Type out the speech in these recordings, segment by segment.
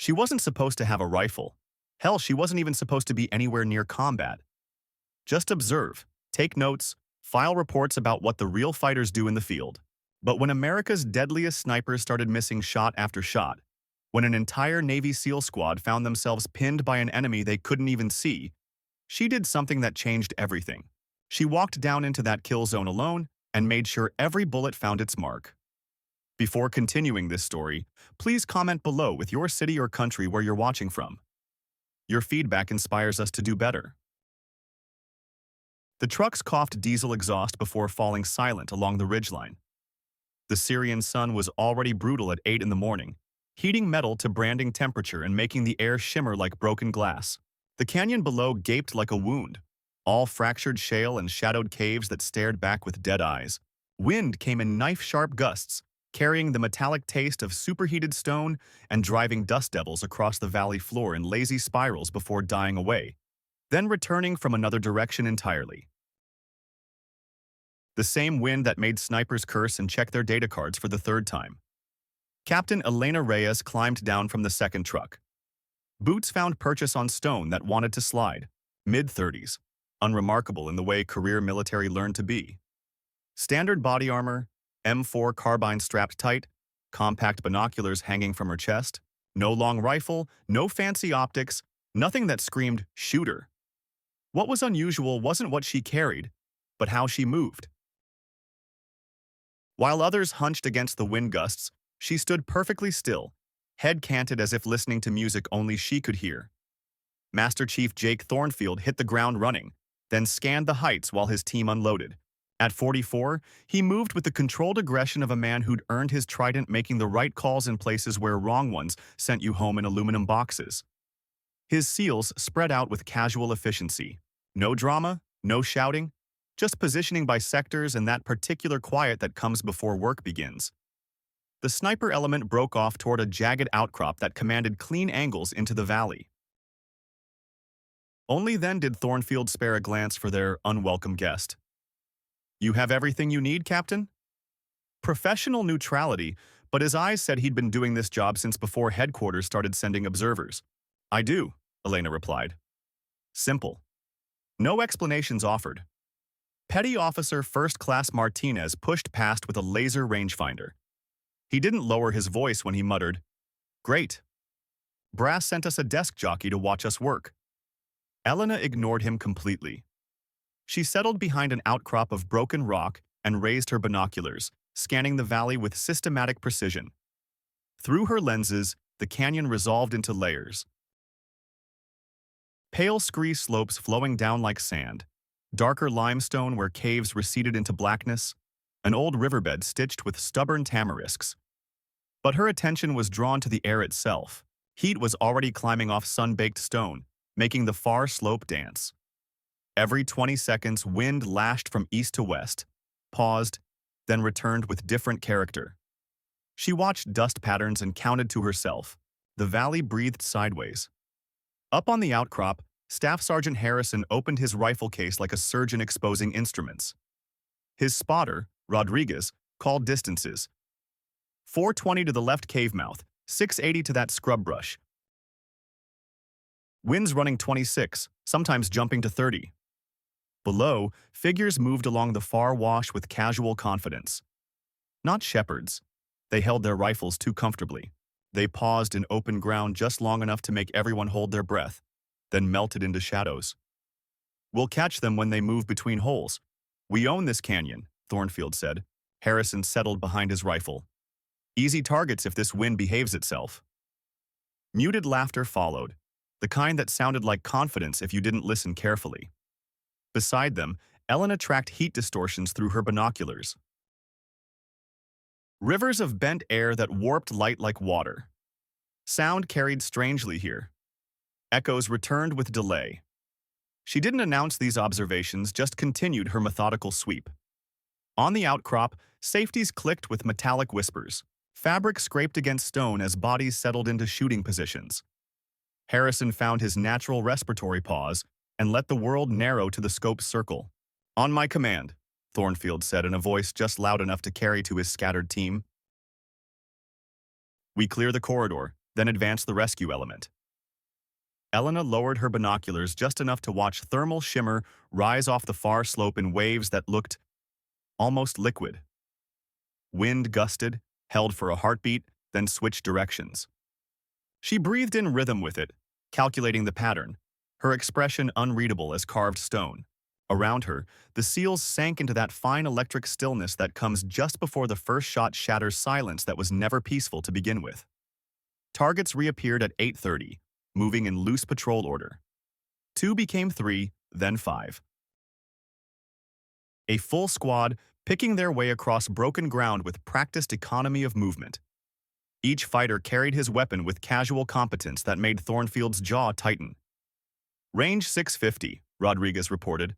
She wasn't supposed to have a rifle. Hell, she wasn't even supposed to be anywhere near combat. Just observe, take notes, file reports about what the real fighters do in the field. But when America's deadliest snipers started missing shot after shot, when an entire Navy SEAL squad found themselves pinned by an enemy they couldn't even see, she did something that changed everything. She walked down into that kill zone alone and made sure every bullet found its mark. Before continuing this story, please comment below with your city or country where you're watching from. Your feedback inspires us to do better. The trucks coughed diesel exhaust before falling silent along the ridgeline. The Syrian sun was already brutal at 8 in the morning, heating metal to branding temperature and making the air shimmer like broken glass. The canyon below gaped like a wound, all fractured shale and shadowed caves that stared back with dead eyes. Wind came in knife-sharp gusts, carrying the metallic taste of superheated stone and driving dust devils across the valley floor in lazy spirals before dying away, then returning from another direction entirely. The same wind that made snipers curse and check their data cards for the third time. Captain Elena Reyes climbed down from the second truck. Boots found purchase on stone that wanted to slide, mid-30s, unremarkable in the way career military learned to be. Standard body armor, M4 carbine strapped tight, compact binoculars hanging from her chest, no long rifle, no fancy optics, nothing that screamed shooter. What was unusual wasn't what she carried, but how she moved. While others hunched against the wind gusts, she stood perfectly still, head canted as if listening to music only she could hear. Master Chief Jake Thornfield hit the ground running, then scanned the heights while his team unloaded. At 44, he moved with the controlled aggression of a man who'd earned his trident making the right calls in places where wrong ones sent you home in aluminum boxes. His seals spread out with casual efficiency. No drama, no shouting, just positioning by sectors and that particular quiet that comes before work begins. The sniper element broke off toward a jagged outcrop that commanded clean angles into the valley. Only then did Thornfield spare a glance for their unwelcome guest. "You have everything you need, Captain?" Professional neutrality, but his eyes said he'd been doing this job since before headquarters started sending observers. "I do," Elena replied. Simple. No explanations offered. Petty Officer First Class Martinez pushed past with a laser rangefinder. He didn't lower his voice when he muttered, "Great. Brass sent us a desk jockey to watch us work." Elena ignored him completely. She settled behind an outcrop of broken rock and raised her binoculars, scanning the valley with systematic precision. Through her lenses, the canyon resolved into layers. Pale scree slopes flowing down like sand, darker limestone where caves receded into blackness, an old riverbed stitched with stubborn tamarisks. But her attention was drawn to the air itself. Heat was already climbing off sun-baked stone, making the far slope dance. Every 20 seconds, wind lashed from east to west, paused, then returned with different character. She watched dust patterns and counted to herself. The valley breathed sideways. Up on the outcrop, Staff Sergeant Harrison opened his rifle case like a surgeon exposing instruments. His spotter, Rodriguez, called distances. 420 to the left cave mouth, 680 to that scrub brush. Winds running 26, sometimes jumping to 30. Below, figures moved along the far wash with casual confidence. Not shepherds. They held their rifles too comfortably. They paused in open ground just long enough to make everyone hold their breath, then melted into shadows. "We'll catch them when they move between holes. We own this canyon," Thornfield said. Harrison settled behind his rifle. "Easy targets if this wind behaves itself." Muted laughter followed, the kind that sounded like confidence if you didn't listen carefully. Beside them, Elena tracked heat distortions through her binoculars. Rivers of bent air that warped light like water. Sound carried strangely here. Echoes returned with delay. She didn't announce these observations, just continued her methodical sweep. On the outcrop, safeties clicked with metallic whispers. Fabric scraped against stone as bodies settled into shooting positions. Harrison found his natural respiratory pause and let the world narrow to the scope's circle. "On my command," Thornfield said in a voice just loud enough to carry to his scattered team. "We clear the corridor. then advance the rescue element. Elena lowered her binoculars just enough to watch thermal shimmer rise off the far slope in waves that looked almost liquid. Wind gusted, held for a heartbeat, then switched directions. She breathed in rhythm with it, calculating the pattern, her expression unreadable as carved stone. Around her, the seals sank into that fine electric stillness that comes just before the first shot shatters silence that was never peaceful to begin with. Targets reappeared at 8:30, moving in loose patrol order. 2 became 3, then 5. A full squad picking their way across broken ground with practiced economy of movement. Each fighter carried his weapon with casual competence that made Thornfield's jaw tighten. Range 650, Rodriguez reported.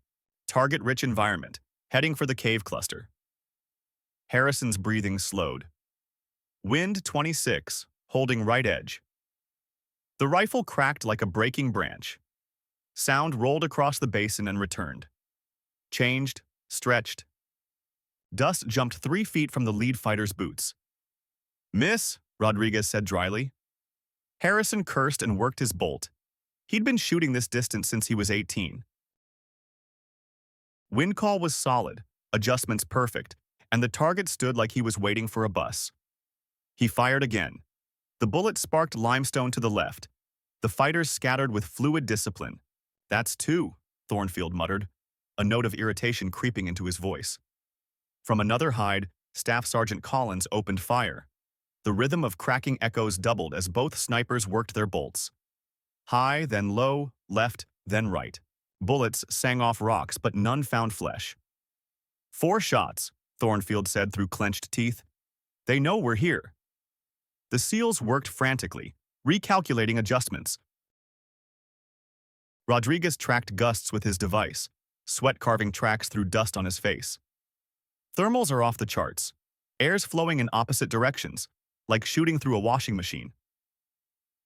Target-rich environment, heading for the cave cluster. Harrison's breathing slowed. Wind 26, holding right edge. The rifle cracked like a breaking branch. Sound rolled across the basin and returned. Changed, stretched. Dust jumped 3 feet from the lead fighter's boots. "Miss," Rodriguez said dryly. Harrison cursed and worked his bolt. He'd been shooting this distance since he was 18. Wind call was solid, adjustments perfect, and the target stood like he was waiting for a bus. He fired again. The bullet sparked limestone to the left. The fighters scattered with fluid discipline. "That's 2, Thornfield muttered, a note of irritation creeping into his voice. From another hide, Staff Sergeant Collins opened fire. The rhythm of cracking echoes doubled as both snipers worked their bolts. High, then low, left, then right. Bullets sang off rocks, but none found flesh. 4 shots, Thornfield said through clenched teeth. "They know we're here." The SEALs worked frantically, recalculating adjustments. Rodriguez tracked gusts with his device, sweat carving tracks through dust on his face. Thermals are off the charts. Air's flowing in opposite directions, like shooting through a washing machine.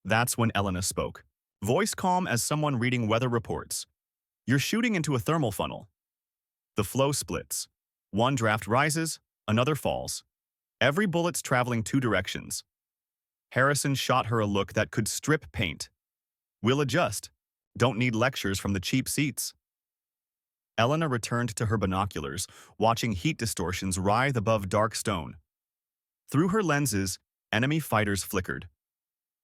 That's when Elena spoke, voice calm as someone reading weather reports. "You're shooting into a thermal funnel." The flow splits. One draft rises, another falls. Every bullet's traveling 2 directions. Harrison shot her a look that could strip paint. "We'll adjust. Don't need lectures from the cheap seats." Elena returned to her binoculars, watching heat distortions writhe above dark stone. Through her lenses, enemy fighters flickered.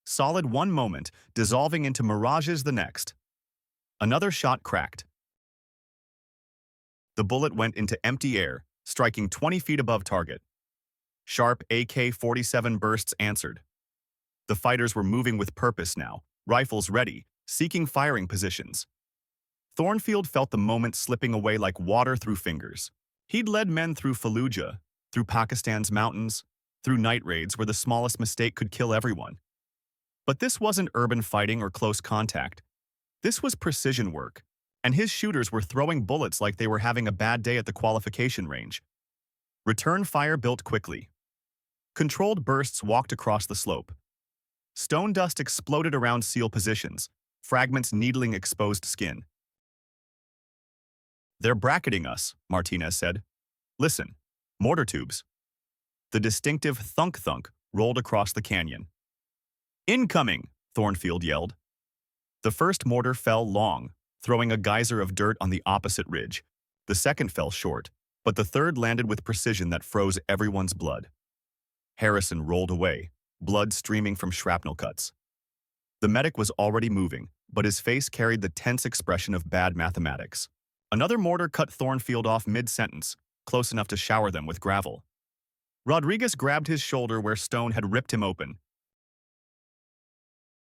Solid one moment, dissolving into mirages the next. Another shot cracked. The bullet went into empty air, striking 20 feet above target. Sharp AK-47 bursts answered. The fighters were moving with purpose now, rifles ready, seeking firing positions. Thornfield felt the moment slipping away like water through fingers. He'd led men through Fallujah, through Pakistan's mountains, through night raids where the smallest mistake could kill everyone. But this wasn't urban fighting or close contact. This was precision work, and his shooters were throwing bullets like they were having a bad day at the qualification range. Return fire built quickly. Controlled bursts walked across the slope. Stone dust exploded around SEAL positions, fragments needling exposed skin. "They're bracketing us," Martinez said. "Listen, mortar tubes." The distinctive thunk-thunk rolled across the canyon. "Incoming!" Thornfield yelled. The first mortar fell long, throwing a geyser of dirt on the opposite ridge. The second fell short, but the third landed with precision that froze everyone's blood. Harrison rolled away, blood streaming from shrapnel cuts. The medic was already moving, but his face carried the tense expression of bad mathematics. Another mortar cut Thornfield off mid-sentence, close enough to shower them with gravel. Rodriguez grabbed his shoulder where stone had ripped him open.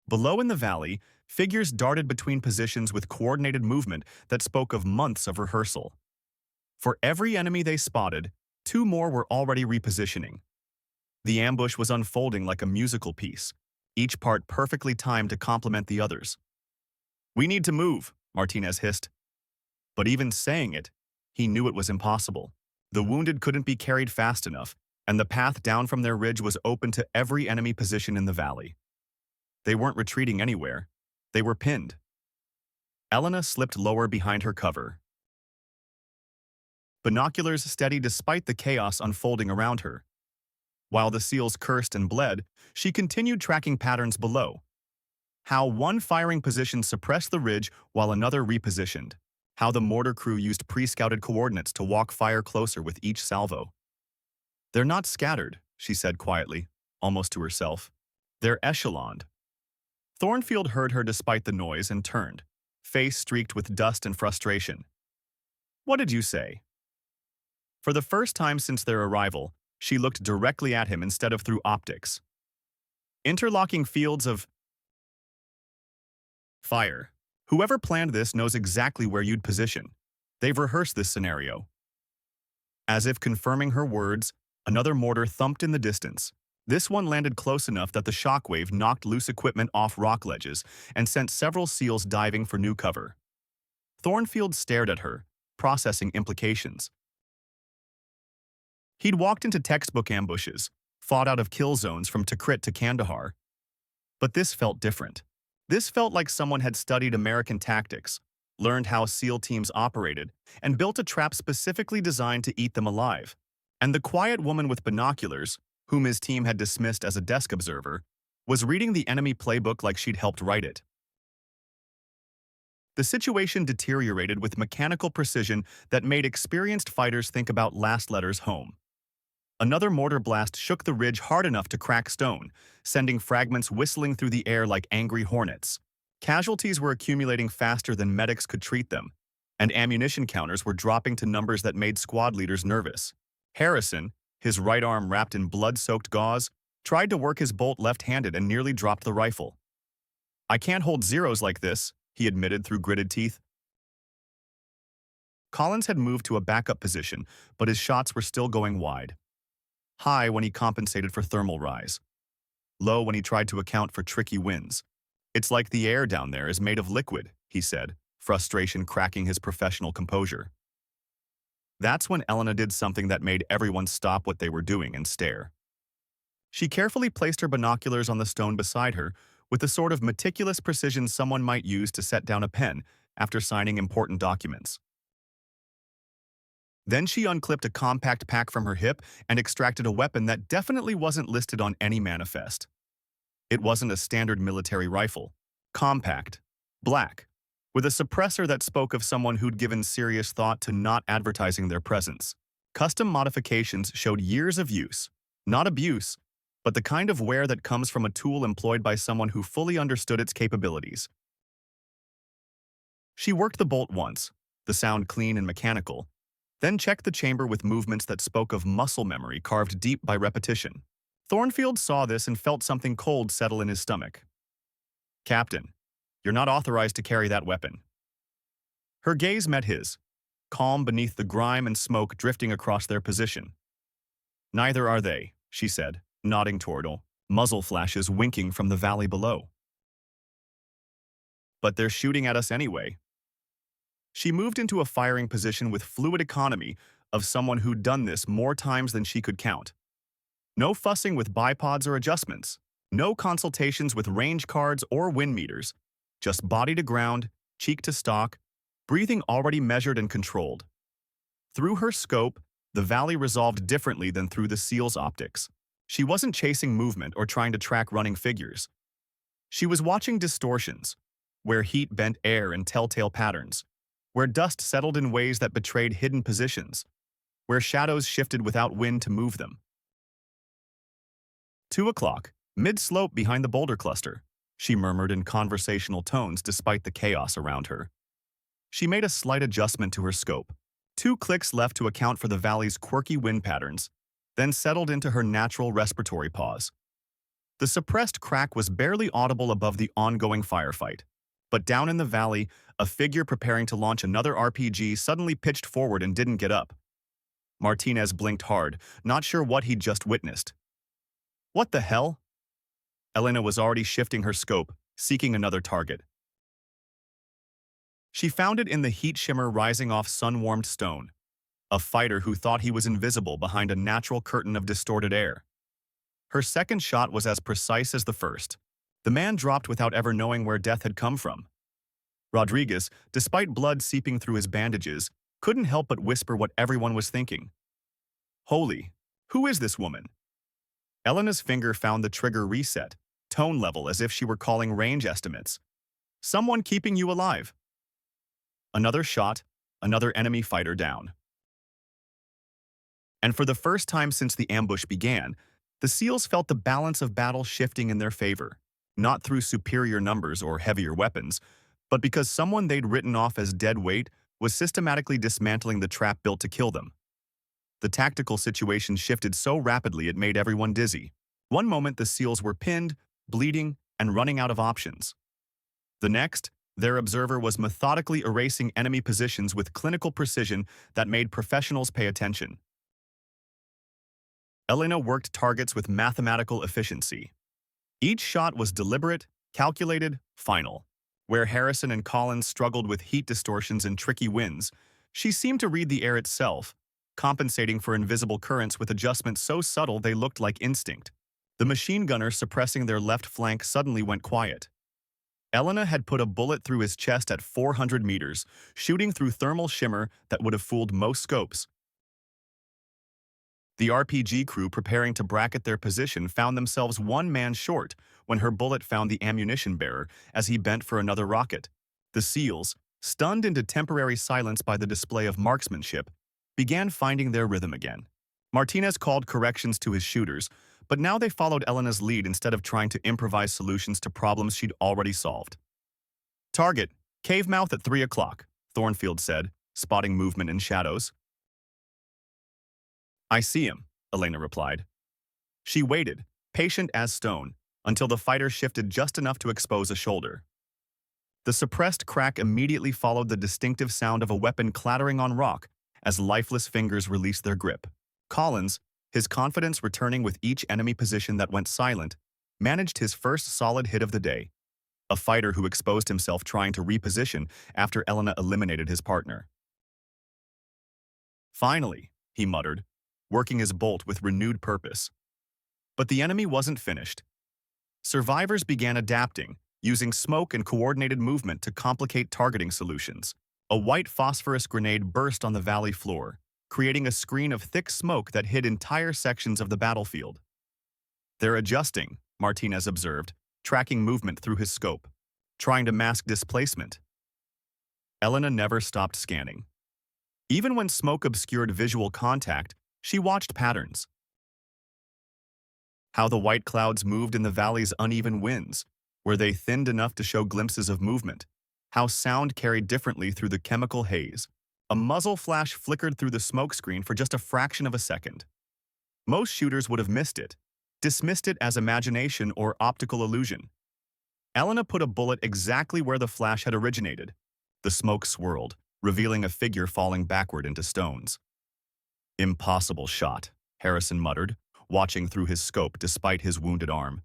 Below in the valley, figures darted between positions with coordinated movement that spoke of months of rehearsal. For every enemy they spotted, 2 more were already repositioning. The ambush was unfolding like a musical piece, each part perfectly timed to complement the others. "We need to move," Martinez hissed. But even saying it, he knew it was impossible. The wounded couldn't be carried fast enough, and the path down from their ridge was open to every enemy position in the valley. They weren't retreating anywhere. They were pinned. Elena slipped lower behind her cover. Binoculars steady despite the chaos unfolding around her. While the seals cursed and bled, she continued tracking patterns below. How one firing position suppressed the ridge while another repositioned. How the mortar crew used pre-scouted coordinates to walk fire closer with each salvo. "They're not scattered," she said quietly, almost to herself. "They're echeloned." Thornfield heard her despite the noise and turned, face streaked with dust and frustration. "What did you say?" For the first time since their arrival, she looked directly at him instead of through optics. "Interlocking fields of fire. Whoever planned this knows exactly where you'd position. They've rehearsed this scenario." As if confirming her words, another mortar thumped in the distance. This one landed close enough that the shockwave knocked loose equipment off rock ledges and sent several seals diving for new cover. Thornfield stared at her, processing implications. He'd walked into textbook ambushes, fought out of kill zones from Tikrit to Kandahar. But this felt different. This felt like someone had studied American tactics, learned how SEAL teams operated, and built a trap specifically designed to eat them alive. And the quiet woman with binoculars, whom his team had dismissed as a desk observer, was reading the enemy playbook like she'd helped write it. The situation deteriorated with mechanical precision that made experienced fighters think about last letters home. Another mortar blast shook the ridge hard enough to crack stone, sending fragments whistling through the air like angry hornets. Casualties were accumulating faster than medics could treat them, and ammunition counters were dropping to numbers that made squad leaders nervous. Harrison, his right arm wrapped in blood-soaked gauze, tried to work his bolt left-handed and nearly dropped the rifle. "I can't hold zeros like this," he admitted through gritted teeth. Collins had moved to a backup position, but his shots were still going wide. High when he compensated for thermal rise. Low when he tried to account for tricky winds. "It's like the air down there is made of liquid," he said, frustration cracking his professional composure. That's when Elena did something that made everyone stop what they were doing and stare. She carefully placed her binoculars on the stone beside her with the sort of meticulous precision someone might use to set down a pen after signing important documents. Then she unclipped a compact pack from her hip and extracted a weapon that definitely wasn't listed on any manifest. It wasn't a standard military rifle. Compact. Black. With a suppressor that spoke of someone who'd given serious thought to not advertising their presence. Custom modifications showed years of use. Not abuse, but the kind of wear that comes from a tool employed by someone who fully understood its capabilities. She worked the bolt once, the sound clean and mechanical, then checked the chamber with movements that spoke of muscle memory carved deep by repetition. Thornfield saw this and felt something cold settle in his stomach. "Captain, you're not authorized to carry that weapon." Her gaze met his, calm beneath the grime and smoke drifting across their position. "Neither are they," she said, nodding toward muzzle flashes winking from the valley below. "But they're shooting at us anyway." She moved into a firing position with fluid economy of someone who'd done this more times than she could count. No fussing with bipods or adjustments. No consultations with range cards or wind meters. Just body to ground, cheek to stock, breathing already measured and controlled. Through her scope, the valley resolved differently than through the SEAL's optics. She wasn't chasing movement or trying to track running figures. She was watching distortions, where heat bent air in telltale patterns, where dust settled in ways that betrayed hidden positions, where shadows shifted without wind to move them. 2 o'clock, mid-slope behind the boulder cluster, she murmured in conversational tones despite the chaos around her. She made a slight adjustment to her scope. 2 clicks left to account for the valley's quirky wind patterns, then settled into her natural respiratory pause. The suppressed crack was barely audible above the ongoing firefight. But down in the valley, a figure preparing to launch another RPG suddenly pitched forward and didn't get up. Martinez blinked hard, not sure what he'd just witnessed. "What the hell?" Elena was already shifting her scope, seeking another target. She found it in the heat shimmer rising off sun-warmed stone, a fighter who thought he was invisible behind a natural curtain of distorted air. Her second shot was as precise as the first. The man dropped without ever knowing where death had come from. Rodriguez, despite blood seeping through his bandages, couldn't help but whisper what everyone was thinking. "Holy, who is this woman?" Elena's finger found the trigger reset, tone level as if she were calling range estimates. Someone keeping you alive. Another shot, another enemy fighter down. And for the first time since the ambush began, the SEALs felt the balance of battle shifting in their favor, not through superior numbers or heavier weapons, but because someone they'd written off as dead weight was systematically dismantling the trap built to kill them. The tactical situation shifted so rapidly it made everyone dizzy. One moment the SEALs were pinned, bleeding, and running out of options. The next, their observer was methodically erasing enemy positions with clinical precision that made professionals pay attention. Elena worked targets with mathematical efficiency. Each shot was deliberate, calculated, final. Where Harrison and Collins struggled with heat distortions and tricky winds, she seemed to read the air itself, compensating for invisible currents with adjustments so subtle they looked like instinct. The machine gunner suppressing their left flank suddenly went quiet. Elena had put a bullet through his chest at 400 meters, shooting through thermal shimmer that would have fooled most scopes. The RPG crew preparing to bracket their position found themselves one man short when her bullet found the ammunition bearer as he bent for another rocket. The SEALs, stunned into temporary silence by the display of marksmanship, began finding their rhythm again. Martinez called corrections to his shooters, but now they followed Elena's lead instead of trying to improvise solutions to problems she'd already solved. Target, cave mouth at 3 o'clock, Thornfield said, spotting movement in shadows. I see him, Elena replied. She waited, patient as stone, until the fighter shifted just enough to expose a shoulder. The suppressed crack immediately followed the distinctive sound of a weapon clattering on rock as lifeless fingers released their grip. Collins, his confidence returning with each enemy position that went silent, managed his first solid hit of the day, a fighter who exposed himself trying to reposition after Elena eliminated his partner. Finally, he muttered, working his bolt with renewed purpose. But the enemy wasn't finished. Survivors began adapting, using smoke and coordinated movement to complicate targeting solutions. A white phosphorus grenade burst on the valley floor, creating a screen of thick smoke that hid entire sections of the battlefield. They're adjusting, Martinez observed, tracking movement through his scope, trying to mask displacement. Elena never stopped scanning. Even when smoke obscured visual contact, she watched patterns. How the white clouds moved in the valley's uneven winds, were they thinned enough to show glimpses of movement? How sound carried differently through the chemical haze. A muzzle flash flickered through the smoke screen for just a fraction of a second. Most shooters would have missed it, dismissed it as imagination or optical illusion. Elena put a bullet exactly where the flash had originated. The smoke swirled, revealing a figure falling backward into stones. Impossible shot, Harrison muttered, watching through his scope despite his wounded arm.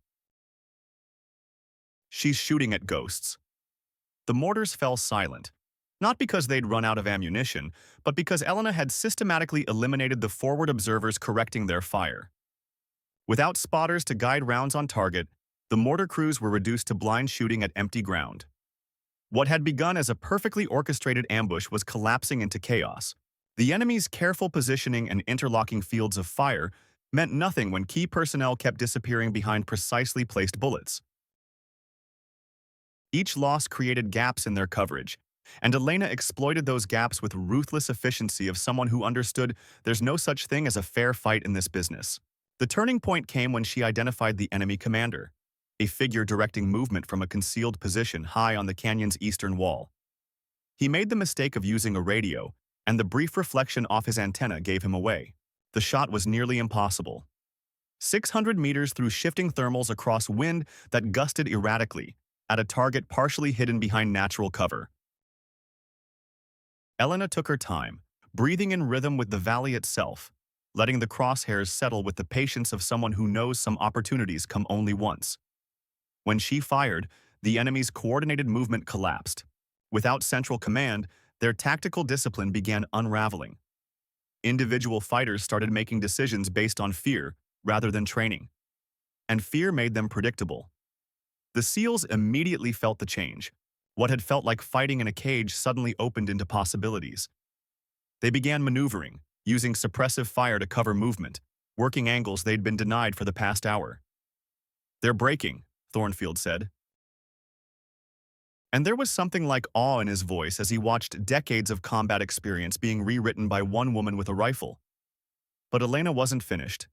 She's shooting at ghosts. The mortars fell silent, not because they'd run out of ammunition, but because Elena had systematically eliminated the forward observers correcting their fire. Without spotters to guide rounds on target, the mortar crews were reduced to blind shooting at empty ground. What had begun as a perfectly orchestrated ambush was collapsing into chaos. The enemy's careful positioning and interlocking fields of fire meant nothing when key personnel kept disappearing behind precisely placed bullets. Each loss created gaps in their coverage, and Elena exploited those gaps with ruthless efficiency of someone who understood there's no such thing as a fair fight in this business. The turning point came when she identified the enemy commander, a figure directing movement from a concealed position high on the canyon's eastern wall. He made the mistake of using a radio, and the brief reflection off his antenna gave him away. The shot was nearly impossible. 600 meters through shifting thermals across wind that gusted erratically, at a target partially hidden behind natural cover. Elena took her time, breathing in rhythm with the valley itself, letting the crosshairs settle with the patience of someone who knows some opportunities come only once. When she fired, the enemy's coordinated movement collapsed. Without central command, their tactical discipline began unraveling. Individual fighters started making decisions based on fear rather than training. And fear made them predictable. The SEALs immediately felt the change. What had felt like fighting in a cage suddenly opened into possibilities. They began maneuvering, using suppressive fire to cover movement, working angles they'd been denied for the past hour. "They're breaking," Thornfield said. And there was something like awe in his voice as he watched decades of combat experience being rewritten by one woman with a rifle. But Elena wasn't finished.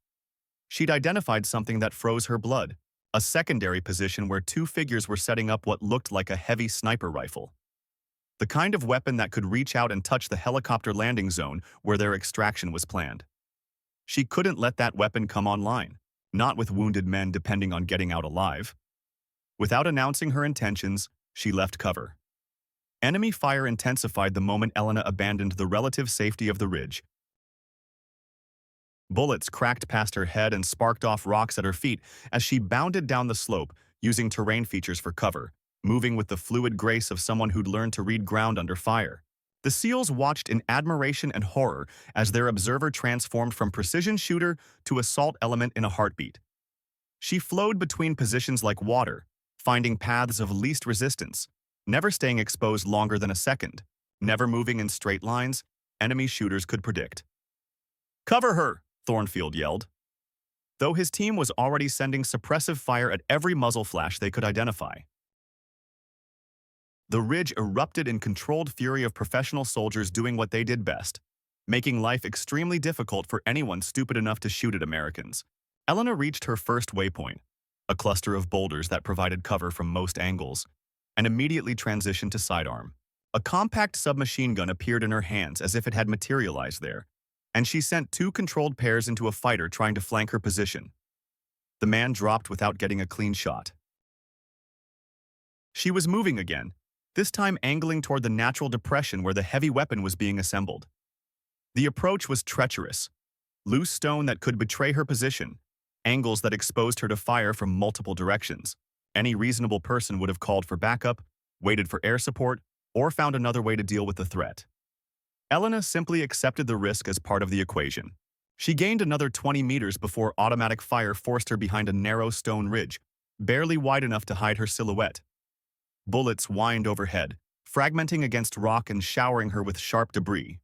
She'd identified something that froze her blood, a secondary position where two figures were setting up what looked like a heavy sniper rifle. The kind of weapon that could reach out and touch the helicopter landing zone where their extraction was planned. She couldn't let that weapon come online, not with wounded men depending on getting out alive. Without announcing her intentions, she left cover. Enemy fire intensified the moment Elena abandoned the relative safety of the ridge. Bullets cracked past her head and sparked off rocks at her feet as she bounded down the slope, using terrain features for cover, moving with the fluid grace of someone who'd learned to read ground under fire. The SEALs watched in admiration and horror as their observer transformed from precision shooter to assault element in a heartbeat. She flowed between positions like water, finding paths of least resistance, never staying exposed longer than a second, never moving in straight lines enemy shooters could predict. "Cover her!" Thornfield yelled. Though his team was already sending suppressive fire at every muzzle flash they could identify. The ridge erupted in controlled fury of professional soldiers doing what they did best, making life extremely difficult for anyone stupid enough to shoot at Americans. Elena reached her first waypoint, a cluster of boulders that provided cover from most angles, and immediately transitioned to sidearm. A compact submachine gun appeared in her hands as if it had materialized there, and she sent two controlled pairs into a fighter trying to flank her position. The man dropped without getting a clean shot. She was moving again, this time angling toward the natural depression where the heavy weapon was being assembled. The approach was treacherous, loose stone that could betray her position, angles that exposed her to fire from multiple directions. Any reasonable person would have called for backup, waited for air support, or found another way to deal with the threat. Elena simply accepted the risk as part of the equation. She gained another 20 meters before automatic fire forced her behind a narrow stone ridge, barely wide enough to hide her silhouette. Bullets whined overhead, fragmenting against rock and showering her with sharp debris.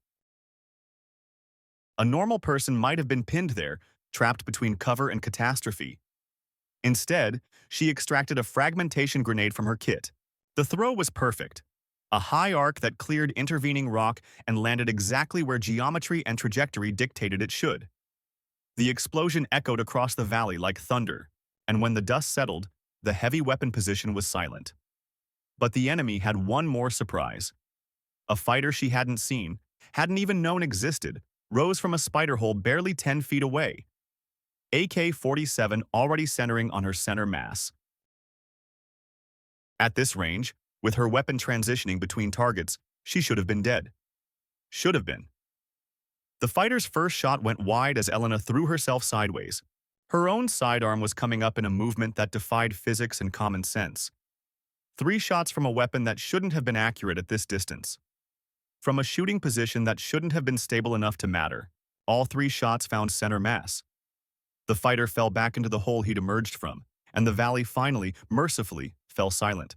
A normal person might have been pinned there, trapped between cover and catastrophe. Instead, she extracted a fragmentation grenade from her kit. The throw was perfect. A high arc that cleared intervening rock and landed exactly where geometry and trajectory dictated it should. The explosion echoed across the valley like thunder, and when the dust settled, the heavy weapon position was silent. But the enemy had one more surprise. A fighter she hadn't seen, hadn't even known existed, rose from a spider hole barely 10 feet away. AK-47 already centering on her center mass. At this range, with her weapon transitioning between targets, she should have been dead. Should have been. The fighter's first shot went wide as Elena threw herself sideways. Her own sidearm was coming up in a movement that defied physics and common sense. 3 shots from a weapon that shouldn't have been accurate at this distance. From a shooting position that shouldn't have been stable enough to matter, all 3 shots found center mass. The fighter fell back into the hole he'd emerged from, and the valley finally, mercifully, fell silent.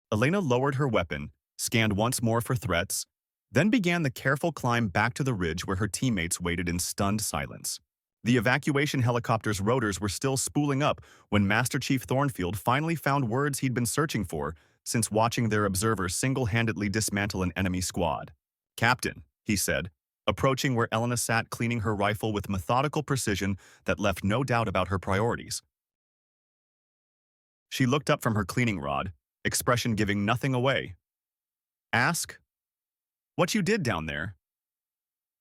Elena lowered her weapon, scanned once more for threats, then began the careful climb back to the ridge where her teammates waited in stunned silence. The evacuation helicopter's rotors were still spooling up when Master Chief Thornfield finally found words he'd been searching for since watching their observer single-handedly dismantle an enemy squad. "Captain," he said, approaching where Elena sat cleaning her rifle with methodical precision that left no doubt about her priorities. She looked up from her cleaning rod, expression giving nothing away. "Ask what you did down there."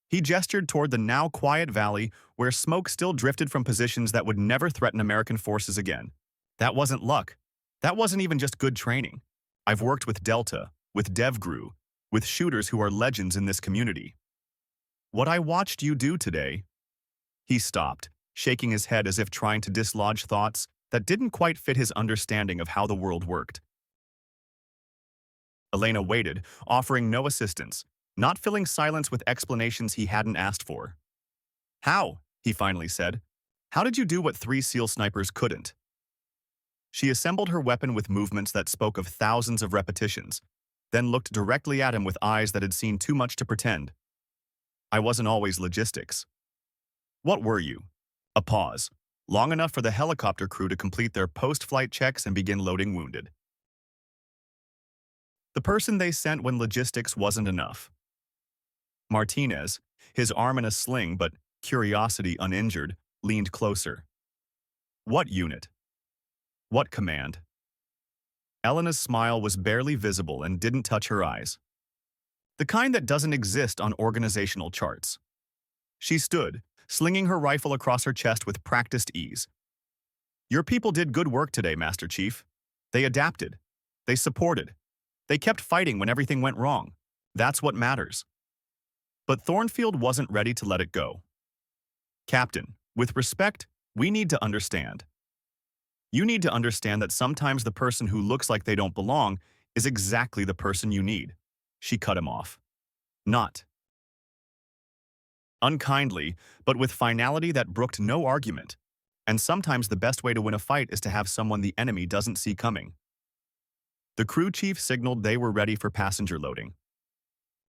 He gestured toward the now quiet valley where smoke still drifted from positions that would never threaten American forces again. "That wasn't luck. That wasn't even just good training. I've worked with Delta, with DevGru, with shooters who are legends in this community. What I watched you do today..." He stopped, shaking his head as if trying to dislodge thoughts that didn't quite fit his understanding of how the world worked. Elena waited, offering no assistance, not filling silence with explanations he hadn't asked for. "How?" he finally said. "How did you do what 3 SEAL snipers couldn't?" She assembled her weapon with movements that spoke of thousands of repetitions, then looked directly at him with eyes that had seen too much to pretend. "I wasn't always logistics." What were you? A pause, long enough for the helicopter crew to complete their post-flight checks and begin loading wounded. The person they sent when logistics wasn't enough. Martinez, his arm in a sling but curiosity uninjured, leaned closer. What unit? What command? Elena's smile was barely visible and didn't touch her eyes. The kind that doesn't exist on organizational charts. She stood, slinging her rifle across her chest with practiced ease. Your people did good work today, Master Chief. They adapted. They supported. They kept fighting when everything went wrong. That's what matters. But Thornfield wasn't ready to let it go. Captain, with respect, we need to understand. You need to understand that sometimes the person who looks like they don't belong is exactly the person you need. She cut him off. Not unkindly, but with finality that brooked no argument. And sometimes the best way to win a fight is to have someone the enemy doesn't see coming. The crew chief signaled they were ready for passenger loading.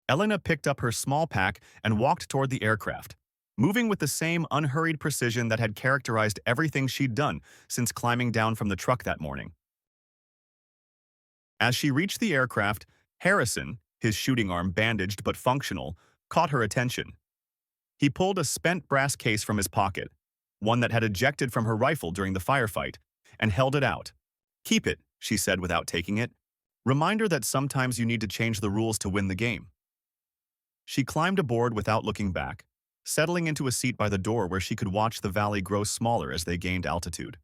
Elena picked up her small pack and walked toward the aircraft, moving with the same unhurried precision that had characterized everything she'd done since climbing down from the truck that morning. As she reached the aircraft, Harrison, his shooting arm bandaged but functional, caught her attention. He pulled a spent brass case from his pocket, one that had ejected from her rifle during the firefight, and held it out. Keep it, she said without taking it. Reminder that sometimes you need to change the rules to win the game. She climbed aboard without looking back, settling into a seat by the door where she could watch the valley grow smaller as they gained altitude.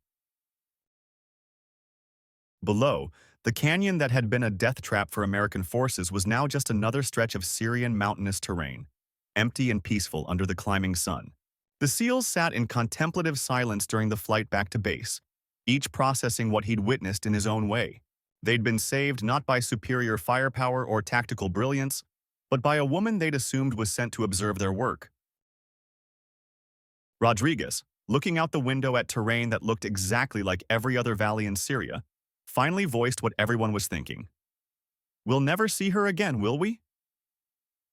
Below, the canyon that had been a death trap for American forces was now just another stretch of Syrian mountainous terrain, empty and peaceful under the climbing sun. The SEALs sat in contemplative silence during the flight back to base, each processing what he'd witnessed in his own way. They'd been saved not by superior firepower or tactical brilliance, but by a woman they'd assumed was sent to observe their work. Rodriguez, looking out the window at terrain that looked exactly like every other valley in Syria, finally voiced what everyone was thinking. We'll never see her again, will we?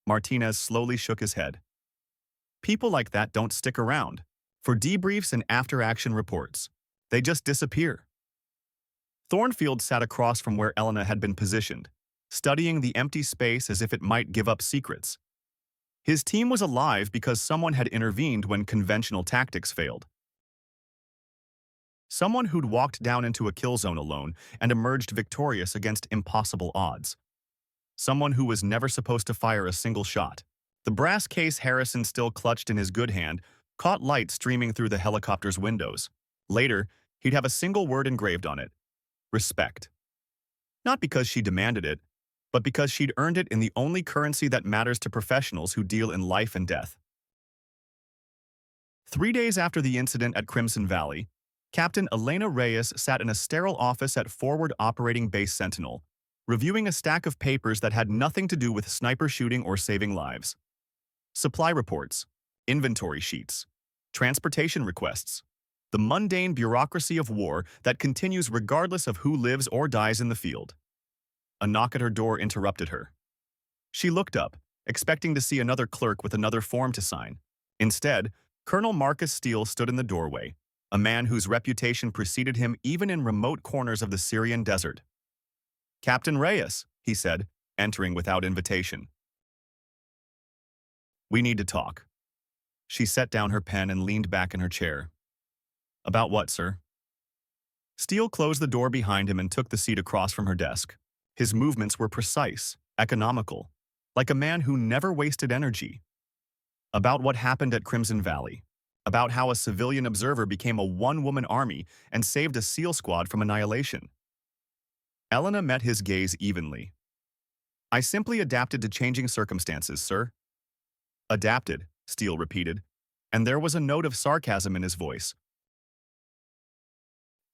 Martinez slowly shook his head. People like that don't stick around for debriefs and after-action reports. They just disappear. Thornfield sat across from where Elena had been positioned, studying the empty space as if it might give up secrets. His team was alive because someone had intervened when conventional tactics failed. Someone who'd walked down into a kill zone alone and emerged victorious against impossible odds. Someone who was never supposed to fire a single shot. The brass case Harrison still clutched in his good hand caught light streaming through the helicopter's windows. Later, he'd have a single word engraved on it: respect. Not because she demanded it, but because she'd earned it in the only currency that matters to professionals who deal in life and death. 3 days after the incident at Crimson Valley, Captain Elena Reyes sat in a sterile office at Forward Operating Base Sentinel, reviewing a stack of papers that had nothing to do with sniper shooting or saving lives. Supply reports, inventory sheets, transportation requests, the mundane bureaucracy of war that continues regardless of who lives or dies in the field. A knock at her door interrupted her. She looked up, expecting to see another clerk with another form to sign. Instead, Colonel Marcus Steele stood in the doorway, a man whose reputation preceded him even in remote corners of the Syrian desert. Captain Reyes, he said, entering without invitation. We need to talk. She set down her pen and leaned back in her chair. About what, sir? Steele closed the door behind him and took the seat across from her desk. His movements were precise, economical, like a man who never wasted energy. About what happened at Crimson Valley. About how a civilian observer became a one-woman army and saved a SEAL squad from annihilation. Elena met his gaze evenly. I simply adapted to changing circumstances, sir. Adapted, Steele repeated, and there was a note of sarcasm in his voice.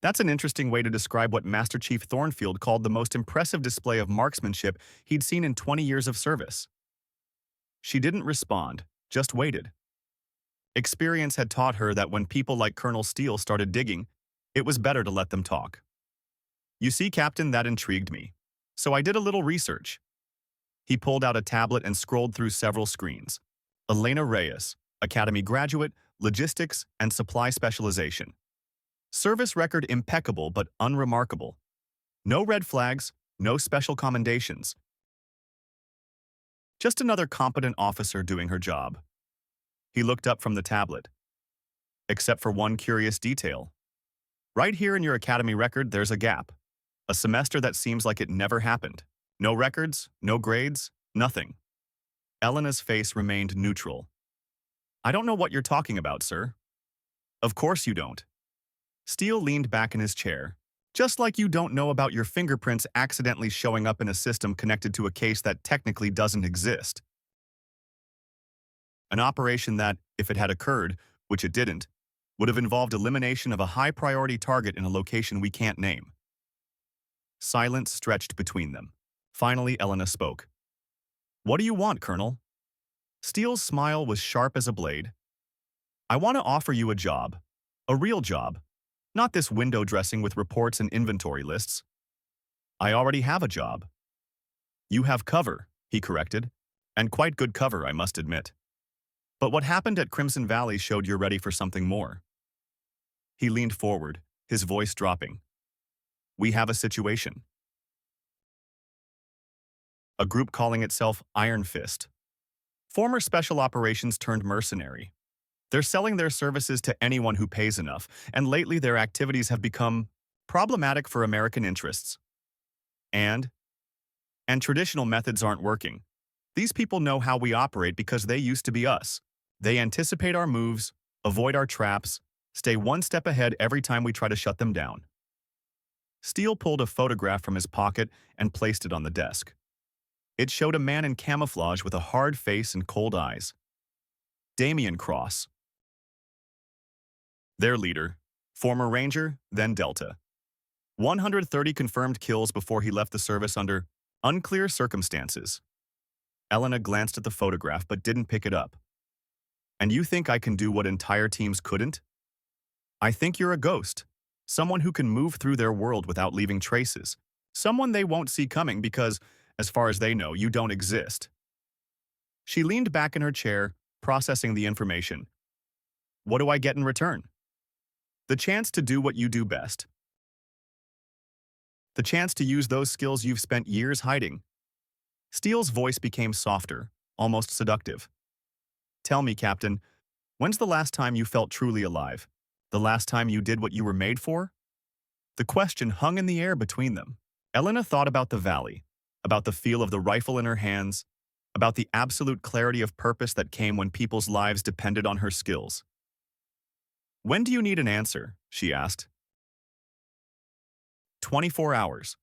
That's an interesting way to describe what Master Chief Thornfield called the most impressive display of marksmanship he'd seen in 20 years of service. She didn't respond, just waited. Experience had taught her that when people like Colonel Steele started digging, it was better to let them talk. You see, Captain, that intrigued me. So I did a little research. He pulled out a tablet and scrolled through several screens. Elena Reyes, Academy graduate, logistics, and supply specialization. Service record impeccable but unremarkable. No red flags, no special commendations. Just another competent officer doing her job. He looked up from the tablet. Except for one curious detail. Right here in your academy record, there's a gap. A semester that seems like it never happened. No records, no grades, nothing. Elena's face remained neutral. I don't know what you're talking about, sir. Of course you don't. Steele leaned back in his chair. Just like you don't know about your fingerprints accidentally showing up in a system connected to a case that technically doesn't exist. An operation that, if it had occurred, which it didn't, would have involved elimination of a high-priority target in a location we can't name. Silence stretched between them. Finally, Elena spoke. What do you want, Colonel? Steele's smile was sharp as a blade. I want to offer you a job. A real job. Not this window dressing with reports and inventory lists. I already have a job. You have cover, he corrected. And quite good cover, I must admit. But what happened at Crimson Valley showed you're ready for something more. He leaned forward, his voice dropping. We have a situation. A group calling itself Iron Fist. Former special operations turned mercenary. They're selling their services to anyone who pays enough, and lately their activities have become problematic for American interests. And traditional methods aren't working. These people know how we operate because they used to be us. They anticipate our moves, avoid our traps, stay one step ahead every time we try to shut them down. Steele pulled a photograph from his pocket and placed it on the desk. It showed a man in camouflage with a hard face and cold eyes. Damian Cross. Their leader, former Ranger, then Delta. 130 confirmed kills before he left the service under unclear circumstances. Elena glanced at the photograph but didn't pick it up. And you think I can do what entire teams couldn't? I think you're a ghost. Someone who can move through their world without leaving traces. Someone they won't see coming because, as far as they know, you don't exist. She leaned back in her chair, processing the information. What do I get in return? The chance to do what you do best. The chance to use those skills you've spent years hiding. Steele's voice became softer, almost seductive. Tell me, Captain, when's the last time you felt truly alive? The last time you did what you were made for? The question hung in the air between them. Elena thought about the valley, about the feel of the rifle in her hands, about the absolute clarity of purpose that came when people's lives depended on her skills. When do you need an answer? She asked. 24 hours.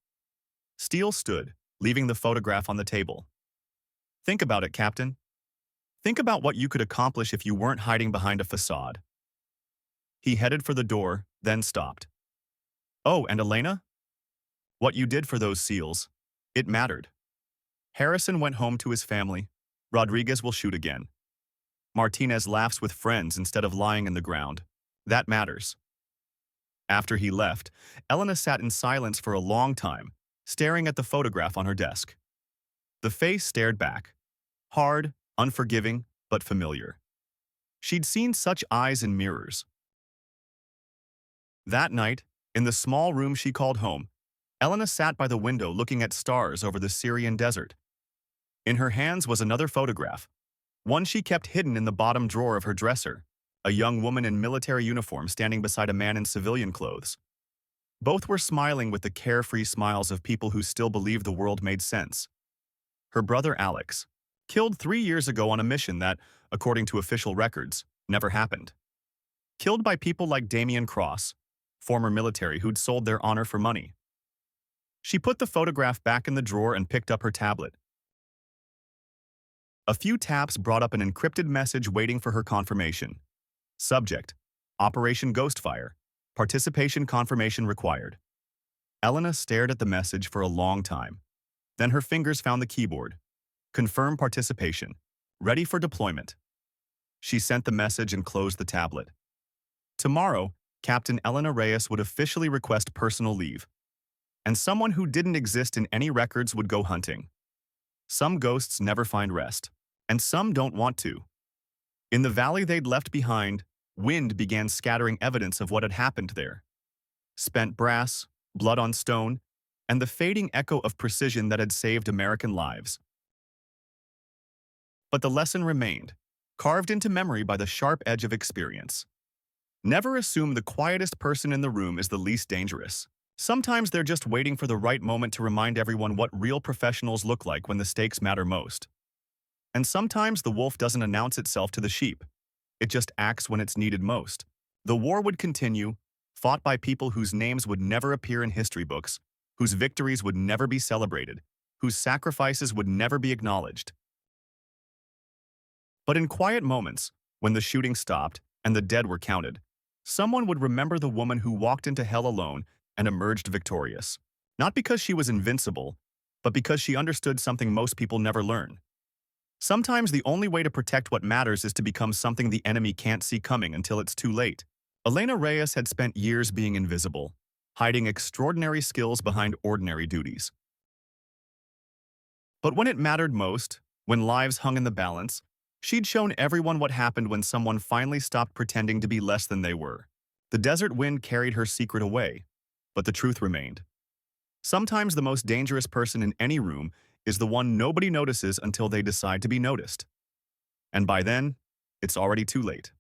Steele stood, leaving the photograph on the table. Think about it, Captain. Think about what you could accomplish if you weren't hiding behind a facade. He headed for the door, then stopped. Oh, and Elena? What you did for those SEALs, it mattered. Harrison went home to his family. Rodriguez will shoot again. Martinez laughs with friends instead of lying in the ground. That matters. After he left, Elena sat in silence for a long time, staring at the photograph on her desk. The face stared back. Hard, unforgiving, but familiar. She'd seen such eyes in mirrors. That night, in the small room she called home, Elena sat by the window looking at stars over the Syrian desert. In her hands was another photograph, one she kept hidden in the bottom drawer of her dresser, a young woman in military uniform standing beside a man in civilian clothes. Both were smiling with the carefree smiles of people who still believed the world made sense. Her brother Alex, killed 3 years ago on a mission that, according to official records, never happened. Killed by people like Damian Cross, former military who'd sold their honor for money. She put the photograph back in the drawer and picked up her tablet. A few taps brought up an encrypted message waiting for her confirmation. Subject: Operation Ghostfire. Participation confirmation required. Elena stared at the message for a long time. Then her fingers found the keyboard. Confirm participation. Ready for deployment. She sent the message and closed the tablet. Tomorrow, Captain Elena Reyes would officially request personal leave. And someone who didn't exist in any records would go hunting. Some ghosts never find rest, and some don't want to. In the valley they'd left behind, Wind began scattering evidence of what had happened there. Spent brass, blood on stone, and the fading echo of precision that had saved American lives. But the lesson remained, carved into memory by the sharp edge of experience. Never assume the quietest person in the room is the least dangerous. Sometimes they're just waiting for the right moment to remind everyone what real professionals look like when the stakes matter most. And sometimes the wolf doesn't announce itself to the sheep. It just acts when it's needed most. The war would continue, fought by people whose names would never appear in history books, whose victories would never be celebrated, whose sacrifices would never be acknowledged. But in quiet moments, when the shooting stopped and the dead were counted, someone would remember the woman who walked into hell alone and emerged victorious. Not because she was invincible, but because she understood something most people never learn. Sometimes the only way to protect what matters is to become something the enemy can't see coming until it's too late. Elena Reyes had spent years being invisible, hiding extraordinary skills behind ordinary duties. But when it mattered most, when lives hung in the balance, she'd shown everyone what happened when someone finally stopped pretending to be less than they were. The desert wind carried her secret away, but the truth remained. Sometimes the most dangerous person in any room is the one nobody notices until they decide to be noticed. And by then, it's already too late.